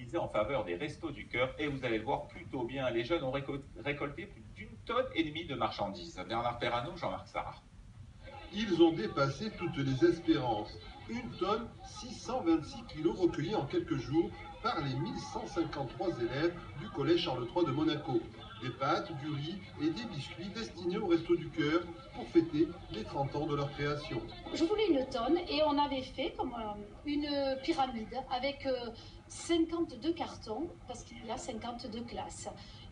mobilisé en faveur des Restos du Cœur et vous allez le voir plutôt bien. Les jeunes ont récolté plus d'1,5 tonne de marchandises. Bernard Perrano, Jean-Marc Sarra. Ils ont dépassé toutes les espérances. 1 tonne 626 kilos recueillis en quelques jours par les 1153 élèves du collège Charles III de Monaco. Des pâtes, du riz et des biscuits destinés aux Restos du Cœur pour fêter les 30 ans de leur création. Je voulais 1 tonne et on avait fait comme une pyramide avec 52 cartons parce qu'il y a 52 classes.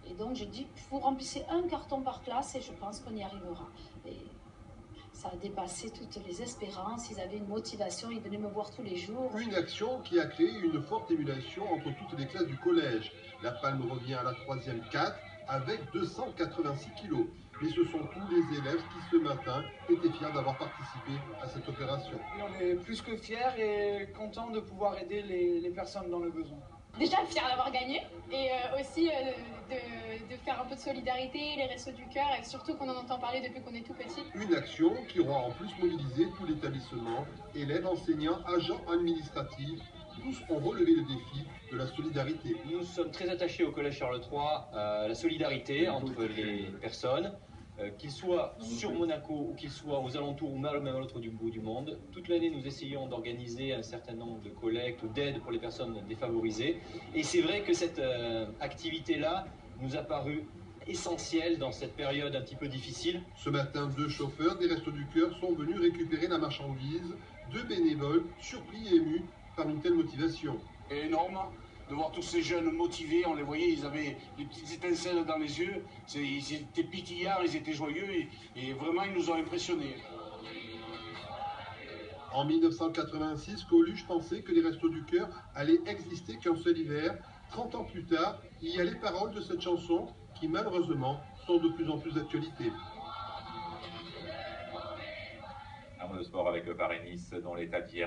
Et donc j'ai dit, vous remplissez un carton par classe et je pense qu'on y arrivera. Et ça a dépassé toutes les espérances, ils avaient une motivation, ils venaient me voir tous les jours. Une action qui a créé une forte émulation entre toutes les classes du collège. La palme revient à la 3e 4 avec 286 kilos. Mais ce sont tous les élèves qui ce matin étaient fiers d'avoir participé à cette opération. On est plus que fiers et contents de pouvoir aider les personnes dans le besoin. Déjà fiers d'avoir gagné et aussi de faire un peu de solidarité, les Restos du Cœur et surtout qu'on en entend parler depuis qu'on est tout petit. Une action qui aura en plus mobilisé tout l'établissement, élèves, enseignants, agents administratifs. Tous ont relevé le défi de la solidarité. Nous sommes très attachés au Collège Charles III à la solidarité entre les personnes, qu'ils soient sur Monaco ou qu'ils soient aux alentours ou même à l'autre bout du monde. Toute l'année, nous essayons d'organiser un certain nombre de collectes ou d'aides pour les personnes défavorisées. Et c'est vrai que cette activité-là nous a paru essentielle dans cette période un petit peu difficile. Ce matin, 2 chauffeurs des Restos du Cœur sont venus récupérer la marchandise. 2 bénévoles, surpris et émus par une telle motivation. C'est énorme de voir tous ces jeunes motivés, on les voyait, ils avaient des petites étincelles dans les yeux, ils étaient pitillards, ils étaient joyeux et vraiment ils nous ont impressionnés. En 1986, Coluche pensait que les Restos du Cœur allaient exister qu'un seul hiver. 30 ans plus tard, il y a les paroles de cette chanson qui malheureusement sont de plus en plus d'actualité. Un mot de sport avec le Paris-Nice dont l'état d'hier